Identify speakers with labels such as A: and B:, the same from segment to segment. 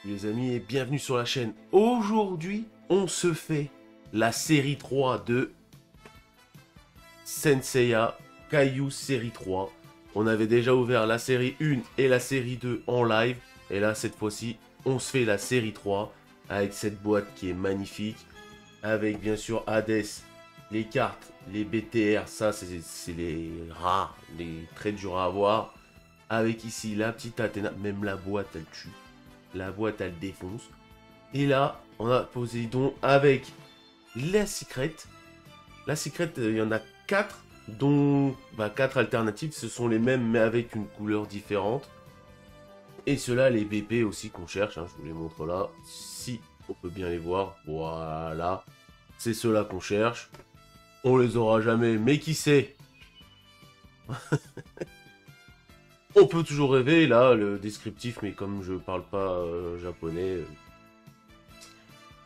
A: Les amis et bienvenue sur la chaîne. Aujourd'hui, on se fait la série 3 de Senseiya Kaiju série 3. On avait déjà ouvert la série 1 et la série 2 en live. Et là, cette fois-ci, on se fait la série 3 avec cette boîte qui est magnifique. Avec bien sûr Hades, les cartes, les BTR, ça c'est les rares, les très durs à avoir. Avec ici la petite Athéna, même la boîte elle tue. La boîte elle défonce. Et là, on a Poséidon avec la secret. La secret, il y en a 4, dont 4 alternatives. Ce sont les mêmes, mais avec une couleur différente. Et ceux-là, les BP aussi qu'on cherche. Hein, je vous les montre là. Si on peut bien les voir. Voilà. C'est ceux-là qu'on cherche. On les aura jamais, mais qui sait. On peut toujours rêver, là, le descriptif, mais comme je parle pas japonais.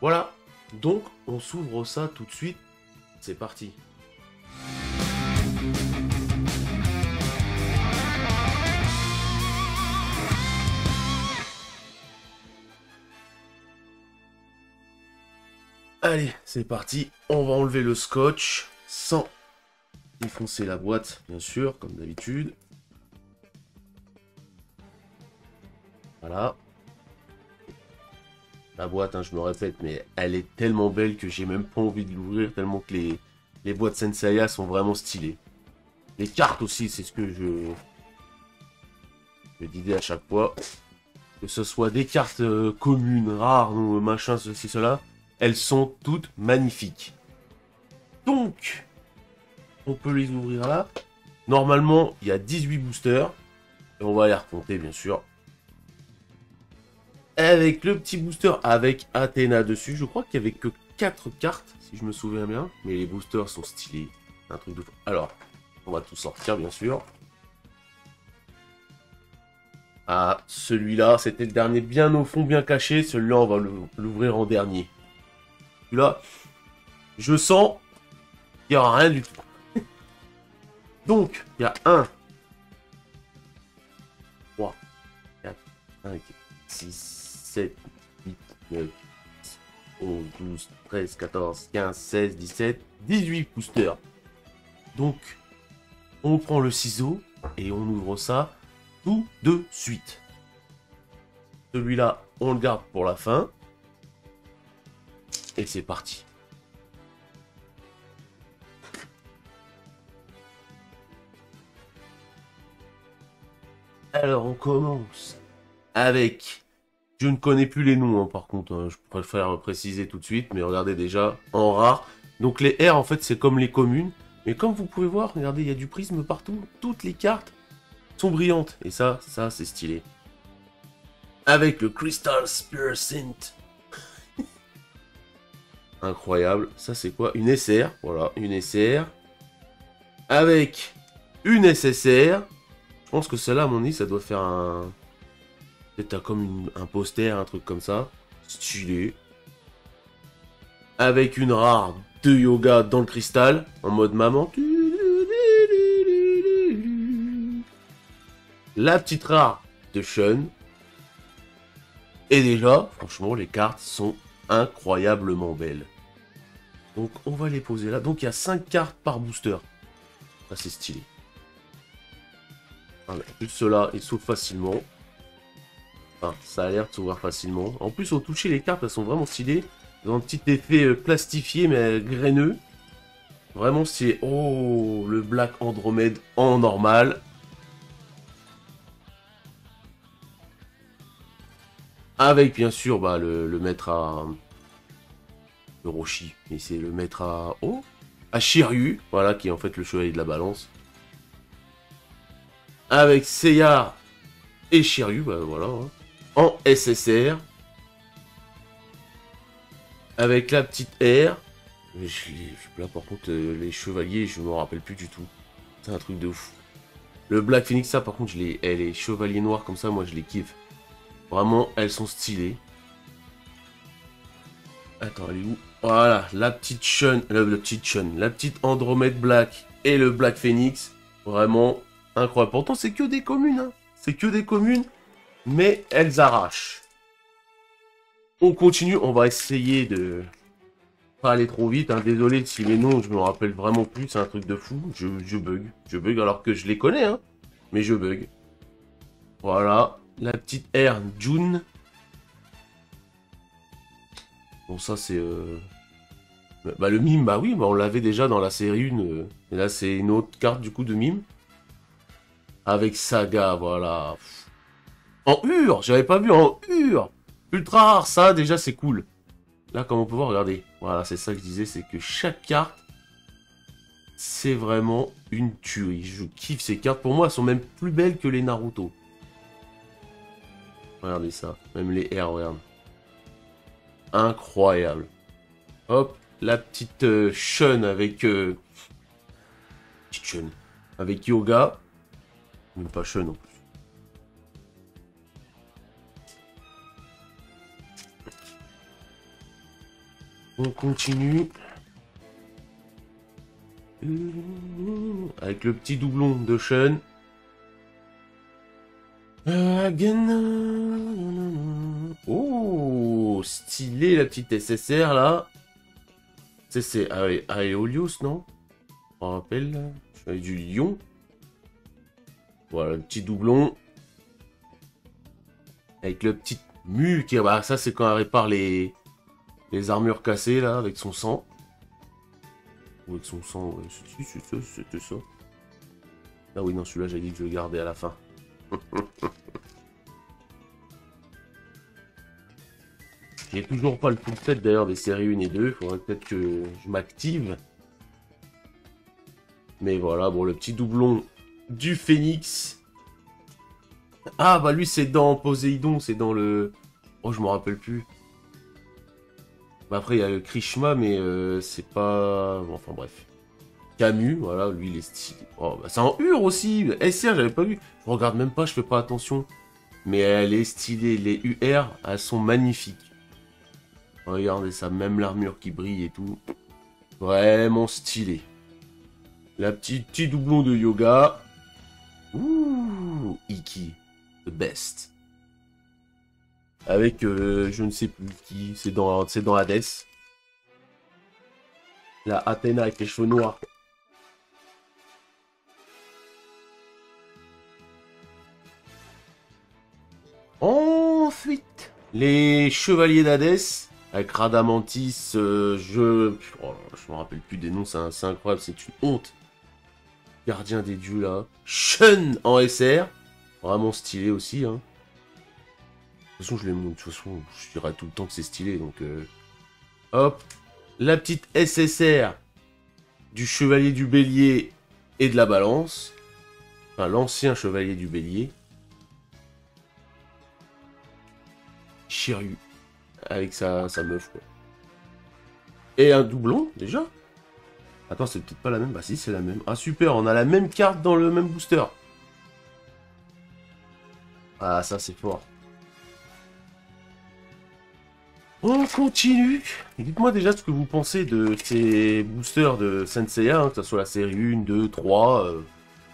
A: Voilà. Donc, on s'ouvre ça tout de suite. C'est parti. Allez, c'est parti. On va enlever le scotch sans défoncer la boîte, bien sûr, comme d'habitude. Voilà. La boîte, hein, je me répète, mais elle est tellement belle que j'ai même pas envie de l'ouvrir, tellement que les boîtes Senseiya sont vraiment stylées. Les cartes aussi, c'est ce que je disais à chaque fois. Que ce soit des cartes communes, rares, ou machin, ceci, cela, elles sont toutes magnifiques. Donc, on peut les ouvrir là. Normalement, il y a 18 boosters. Et on va les recompter, bien sûr. Avec le petit booster avec Athéna dessus. Je crois qu'il n'y avait que 4 cartes, si je me souviens bien. Mais les boosters sont stylés. Un truc de fou. Alors, on va tout sortir, bien sûr. Ah, celui-là, c'était le dernier bien au fond, bien caché. Celui-là, on va l'ouvrir en dernier. Celui-là, je sens qu'il n'y aura rien du tout. Donc, il y a 1, 3, 4, 5, 6, 7, 8, 9, 11, 12, 13, 14, 15, 16, 17, 18 boosters. Donc, on prend le ciseau et on ouvre ça tout de suite. Celui-là, on le garde pour la fin. Et c'est parti. Alors, on commence avec... Je ne connais plus les noms, hein, par contre. Hein, je préfère préciser tout de suite. Mais regardez déjà, en rare. Donc les R, en fait, c'est comme les communes. Mais comme vous pouvez voir, regardez, il y a du prisme partout. Toutes les cartes sont brillantes. Et ça c'est stylé. Avec le Crystal Spear Synth. Incroyable. Ça, c'est quoi? Une SR. Voilà, une SR. Avec une SSR. Je pense que celle-là, à mon avis, ça doit faire un... Peut-être comme un poster, un truc comme ça. Stylé. Avec une rare de yoga dans le cristal. En mode maman. La petite rare de Shun. Et déjà, franchement, les cartes sont incroyablement belles. Donc, on va les poser là. Donc, il y a 5 cartes par booster. Ça, c'est stylé. Voilà. Juste ceux-là, ils s'ouvrent facilement. Enfin, ça a l'air de s'ouvrir facilement. En plus, au toucher, les cartes, elles sont vraiment stylées. Elles ont un petit effet plastifié, mais graineux. Vraiment stylé. Oh, le Black Andromède en normal. Avec, bien sûr, le maître à... Le Roshi. Et c'est le maître à... Oh, à Shiryu. Voilà, qui est en fait le chevalier de la balance. Avec Seiya et Shiryu, voilà. Hein. En SSR. Avec la petite R. Mais là, par contre, les chevaliers, je me rappelle plus du tout. C'est un truc de fou. Le Black Phoenix, ça, par contre, les chevaliers noirs comme ça, moi, je les kiffe. Vraiment, elles sont stylées. Attends, elle est où? Voilà, la petite Shun, la petite Andromède Black et le Black Phoenix. Vraiment incroyable. Pourtant, c'est que des communes, hein. C'est que des communes, mais elles arrachent. On continue, on va essayer de pas aller trop vite. Hein. Désolé si les noms, je me rappelle vraiment plus, c'est un truc de fou. Je bug. Je bug alors que je les connais, hein. Mais je bug. Voilà, la petite R June. Bon, ça c'est... Bah le mime, bah oui, bah, on l'avait déjà dans la série 1. Et là, c'est une autre carte du coup de mime. Avec Saga, voilà. En Ur, j'avais pas vu en Ur. Ultra rare, ça déjà c'est cool. Là, comme on peut voir, regardez. Voilà, c'est ça que je disais, c'est que chaque carte, c'est vraiment une tuerie. Je kiffe ces cartes. Pour moi, elles sont même plus belles que les Naruto. Regardez ça. Même les R, regarde. Incroyable. Hop, la petite Shun avec... petite Shun. Avec Yoga. Même pas Shun non plus. On continue. Avec le petit doublon de Shun. Oh, stylé la petite SSR là. C'est Aeolios, non? On rappelle. Avec du lion. Voilà, le petit doublon. Avec le petit Mu qui... Bah, ça c'est quand elle répare les armures cassées là, avec son sang. Ou avec son sang, ouais. C'était ça. Ah oui, non, celui-là, j'ai dit que je le gardais à la fin. J'ai toujours pas le full set d'ailleurs des séries 1 et 2. Faudrait peut-être que je m'active. Mais voilà, bon, le petit doublon du Phénix. Ah, bah lui, c'est dans Poséidon, c'est dans le... Oh, je me rappelle plus. Bah, après, il y a le Krishma, mais c'est pas... Bon, enfin, bref. Camus, voilà, lui, il est stylé. Oh, bah, c'est en Ur aussi. SR, j'avais pas vu. Je regarde même pas, je fais pas attention. Mais elle est stylée. Les UR, elles sont magnifiques. Regardez ça, même l'armure qui brille et tout. Vraiment stylé. La petit doublon de yoga. Ouh, Iki. The best. Avec, je ne sais plus qui. C'est dans Hades. La Athéna avec les cheveux noirs. Ensuite, les chevaliers d'Hadès. Avec Radamantis, oh, je me rappelle plus des noms, c'est incroyable, c'est une honte. Gardien des dieux là. Shun en SR. Vraiment stylé aussi. Hein. De toute façon, je dirais tout le temps que c'est stylé. Donc, hop. La petite SSR du chevalier du bélier et de la balance. Enfin, l'ancien chevalier du bélier. Shiryu. Avec sa meuf, quoi. Et un doublon, déjà. Attends, c'est peut-être pas la même. Bah si, c'est la même. Ah, super, on a la même carte dans le même booster. Ah, ça, c'est fort. On continue. Dites-moi déjà ce que vous pensez de ces boosters de Senseiya, hein, que ce soit la série 1, 2, 3.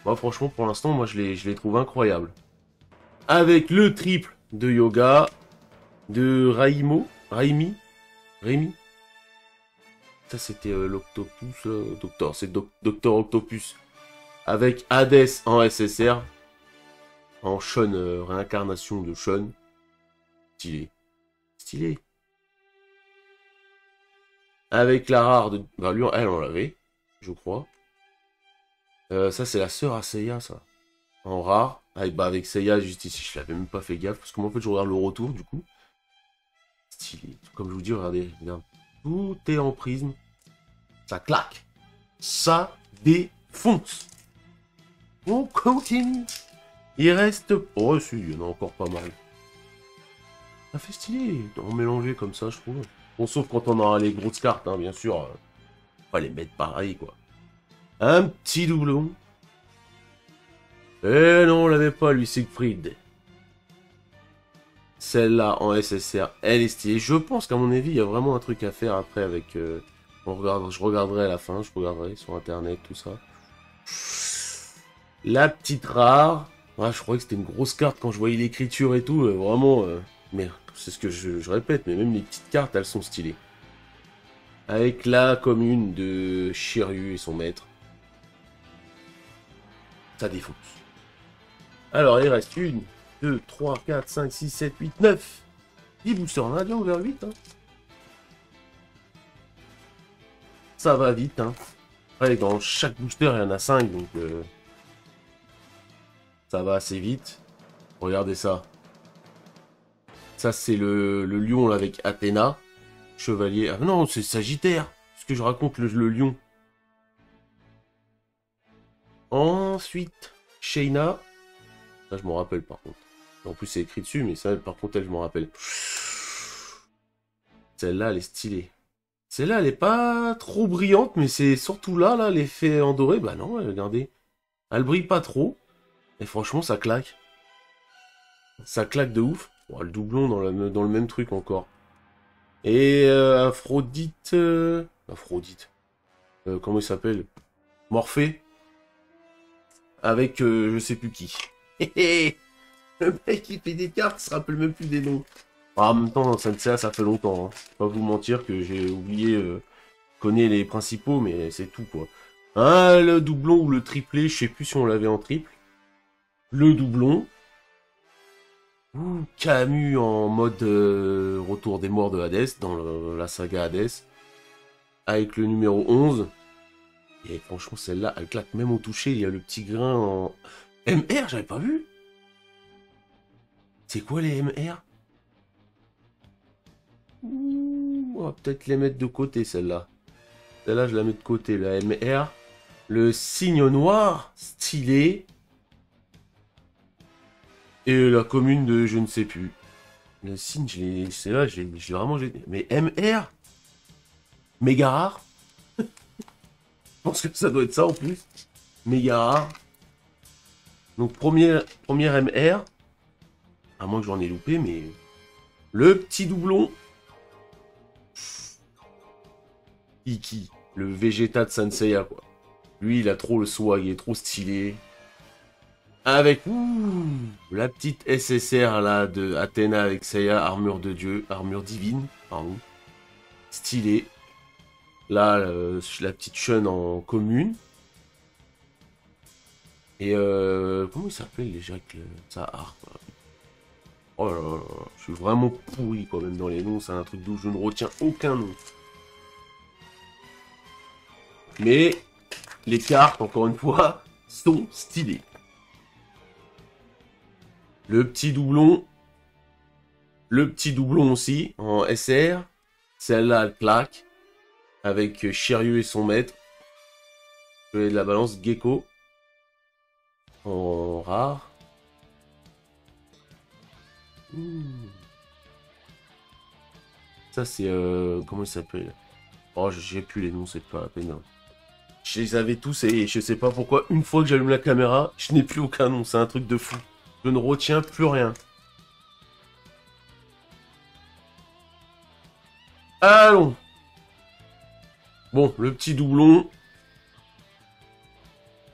A: Moi, franchement, pour l'instant, moi, je les trouve incroyables. Avec le triple de Yoga, de Raimi. Ça, c'était l'Octopus, Docteur. C'est Docteur Octopus. Avec Hades en SSR. En Shun, réincarnation de Shun. Stylé. Stylé. Avec la rare de... Bah, lui, elle, on l'avait, je crois. Ça, c'est la sœur à Seiya, ça. En rare. Avec Seiya, juste ici, je l'avais même pas fait gaffe. Parce que moi, en fait, je regarde le retour, du coup. Stylé. Comme je vous dis, regardez. Regarde. Tout est en prisme. Ça claque. Ça défonce. On continue. Il reste... Oh, si, il y en a encore pas mal. Ça fait stylé. En mélanger comme ça, je trouve. Bon, sauf quand on aura les grosses cartes, hein, bien sûr. On va les mettre pareil, quoi. Un petit doublon. Eh non, on l'avait pas, lui, Siegfried. Celle-là, en SSR, elle est stylée. Je pense qu'à mon avis, il y a vraiment un truc à faire après avec... je regarderai à la fin, je regarderai sur Internet, tout ça. La petite rare. Ouais, je croyais que c'était une grosse carte quand je voyais l'écriture et tout. Vraiment... Mais c'est ce que je répète, mais même les petites cartes, elles sont stylées. Avec la commune de Shiryu et son maître. Ça défonce. Alors, il reste 1, 2, 3, 4, 5, 6, 7, 8, 9. 10 boosters, on a déjà ouvert 8. Hein. Ça va vite. Hein. Après, dans chaque booster, il y en a 5, donc ça va assez vite. Regardez ça. Ça, c'est le lion là, avec Athéna. Chevalier. Ah non, c'est Sagittaire. Ce que je raconte, le lion. Ensuite, Shayna. Ça, je m'en rappelle par contre. En plus, c'est écrit dessus, mais ça, par contre, elle, je m'en rappelle. Celle-là, elle est stylée. Celle-là, elle est pas trop brillante, mais c'est surtout là, l'effet en doré. Bah non, regardez. Elle brille pas trop. Et franchement, ça claque. Ça claque de ouf. Oh, le doublon dans le même truc encore. Et Aphrodite... Aphrodite. Comment il s'appelle? Morphée. Avec je sais plus qui. Le mec qui fait des cartes se rappelle même plus des noms. Ah, en même temps, ça fait longtemps. Hein. Pas vous mentir que j'ai oublié... connais les principaux, mais c'est tout quoi. Ah, le doublon ou le triplé, je sais plus si on l'avait en triple. Le doublon. Camus en mode retour des morts de Hades, dans la saga Hades. Avec le numéro 11. Et franchement, celle-là, elle claque même au toucher. Il y a le petit grain en... MR, j'avais pas vu. C'est quoi les MR? On va peut-être les mettre de côté, celle-là. Celle-là, je la mets de côté, la MR. Le signe noir, stylé. Et la commune de je ne sais plus. Le signe, c'est là, je l'ai vraiment... Mais MR? Méga rare. Je pense que ça doit être ça en plus. Méga rare. Donc première MR. À moins que j'en ai loupé, mais... Le petit doublon. Iki. Le Vegeta de Senseiya, quoi. Lui, il a trop le swag, il est trop stylé. Avec la petite SSR là de Athéna avec Seiya, armure de dieu, armure divine, pardon. Stylé. Là, la petite Shun en commune. Et comment il s'appelle déjà que ça arc quoi. Oh là là, je suis vraiment pourri quand même dans les noms, c'est un truc d'où je ne retiens aucun nom. Mais les cartes, encore une fois, sont stylées. Le petit doublon aussi, en SR. Celle-là, elle claque. Avec Shiryu et son maître. De la balance Gecko. En rare. Ça, c'est... comment il s'appelle? Oh, j'ai plus les noms, c'est pas la peine. Hein. Je les avais tous et je sais pas pourquoi, une fois que j'allume la caméra, je n'ai plus aucun nom. C'est un truc de fou. Je ne retiens plus rien. Allons. Bon, le petit doublon.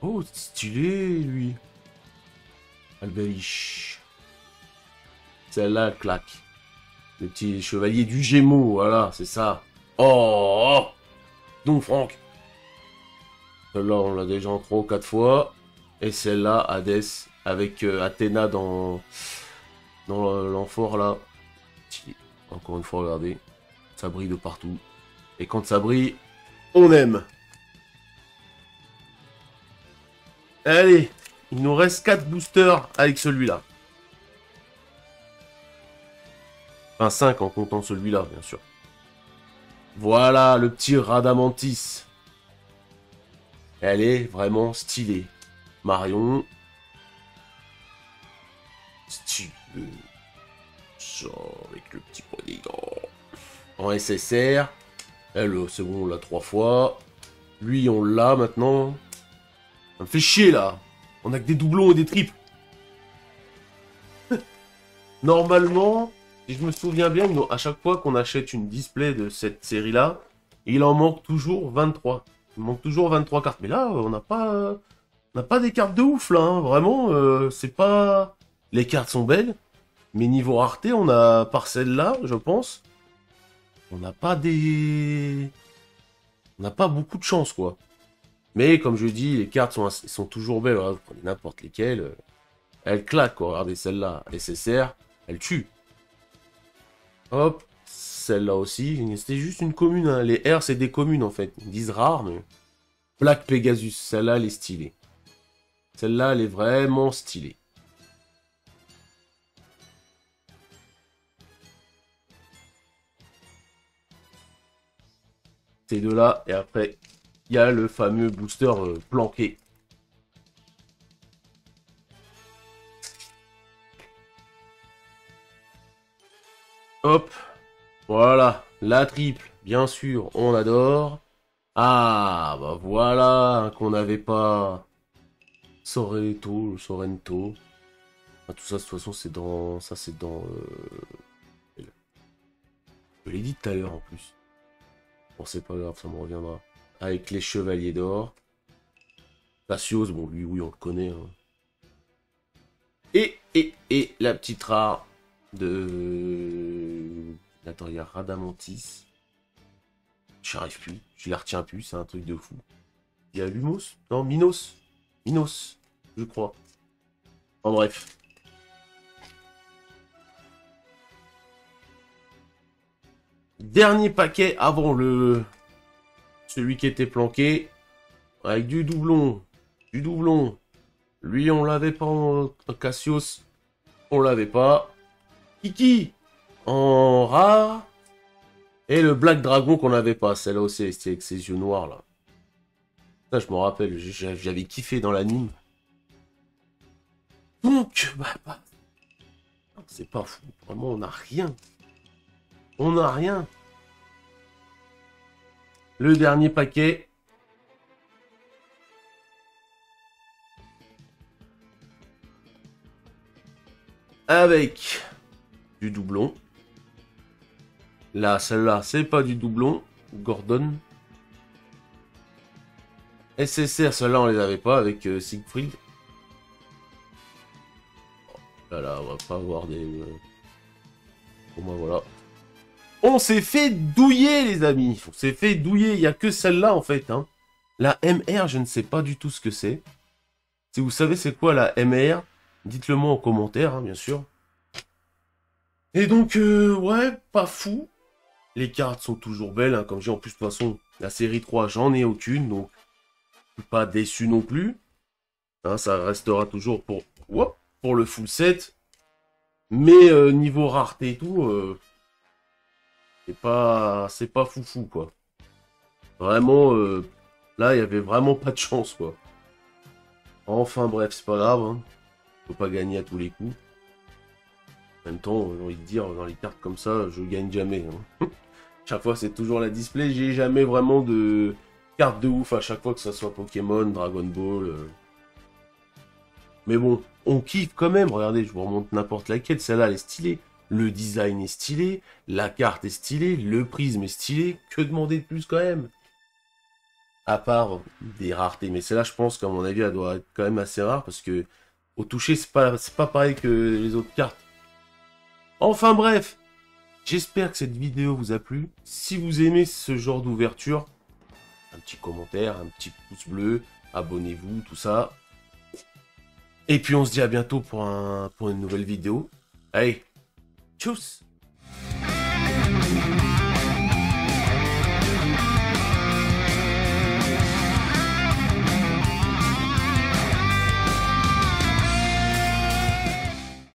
A: Oh, stylé, lui. Albelich. Celle-là, claque. Le petit chevalier du Gémeaux, voilà, c'est ça. Oh, donc Franck. Celle-là, on l'a déjà en 3 ou 4 fois. Et celle-là, Hades, avec Athéna dans l'amphore, là. Encore une fois, regardez. Ça brille de partout. Et quand ça brille, on aime. Allez, il nous reste 4 boosters avec celui-là. Enfin, 5 en comptant celui-là, bien sûr. Voilà, le petit Radamantis. Elle est vraiment stylée. Marion. Stylé. Genre, avec le petit poignet en SSR. Elle, c'est bon, on l'a 3 fois. Lui, on l'a maintenant. Ça me fait chier, là. On a que des doublons et des triples. Normalement, si je me souviens bien, à chaque fois qu'on achète une display de cette série-là, il en manque toujours 23. Il manque toujours 23 cartes. Mais là, on n'a pas des cartes de ouf, là. Hein. Vraiment, c'est pas... Les cartes sont belles. Mais niveau rareté, on a, par celle-là, je pense, on n'a pas des... On n'a pas beaucoup de chance, quoi. Mais comme je dis, les cartes sont toujours belles. Vous prenez n'importe lesquelles. Elles claquent, quoi. Regardez celle-là. SSR, elle tue. Hop. Celle-là aussi. C'était juste une commune. Hein. Les R, c'est des communes, en fait. Ils disent rares, mais... Black Pegasus. Celle-là, elle est stylée. Celle-là, elle est vraiment stylée. Ces deux-là. Et après, il y a le fameux booster planqué. Hop. Voilà. La triple, bien sûr, on adore. Ah, bah voilà, qu'on n'avait pas. Sorrento. Ah, tout ça, de toute façon, c'est dans... Ça, c'est dans... Je l'ai dit tout à l'heure, en plus. Bon, c'est pas grave, ça me reviendra. Avec les Chevaliers d'Or. Cassius, bon, lui, oui, on le connaît. Hein. Et la petite rare de... Attends, il y a Radamantis. J'y arrive plus, je la retiens plus, c'est un truc de fou. Il y a Lumos? Non, Minos. Minos, je crois. En bref. Dernier paquet avant le... Celui qui était planqué. Avec du doublon. Du doublon. Lui, on l'avait pas en Cassius. On l'avait pas. Kiki en rare. Et le Black Dragon qu'on n'avait pas. Celle-là aussi, c'était avec ses yeux noirs, là. Ça, je me rappelle. J'avais kiffé dans l'anime. Donc, bah... C'est pas fou. Vraiment, on n'a rien. On n'a rien. Le dernier paquet. Avec du doublon. Là, celle-là, c'est pas du doublon. Gordon. SSR, celle-là, on les avait pas avec Siegfried. Oh, là, on va pas avoir des... Bon, bah, voilà. On s'est fait douiller, les amis. On s'est fait douiller. Il n'y a que celle-là, en fait. Hein. La MR, je ne sais pas du tout ce que c'est. Si vous savez c'est quoi la MR, dites-le moi en commentaire, hein, bien sûr. Et donc, ouais, pas fou. Les cartes sont toujours belles, hein, comme je dis. En plus, de toute façon, la série 3, j'en ai aucune. Donc, je suis pas déçu non plus. Hein, ça restera toujours pour le full set. Mais niveau rareté et tout... c'est pas foufou, quoi. Vraiment, là, il y avait vraiment pas de chance, quoi. Enfin, bref, c'est pas grave, hein. Faut pas gagner à tous les coups. En même temps, j'ai envie de dire, dans les cartes comme ça, je gagne jamais. Hein. Chaque fois, c'est toujours la display. J'ai jamais vraiment de cartes de ouf à chaque fois, que ce soit Pokémon, Dragon Ball. Mais bon, on kiffe quand même. Regardez, je vous remonte n'importe laquelle. Celle-là, elle est stylée. Le design est stylé, la carte est stylée, le prisme est stylé, que demander de plus quand même? À part des raretés, mais celle-là je pense qu'à mon avis elle doit être quand même assez rare parce que au toucher c'est pas pareil que les autres cartes. Enfin bref, j'espère que cette vidéo vous a plu. Si vous aimez ce genre d'ouverture, un petit commentaire, un petit pouce bleu, abonnez-vous, tout ça. Et puis on se dit à bientôt pour une nouvelle vidéo. Allez! Tchuss!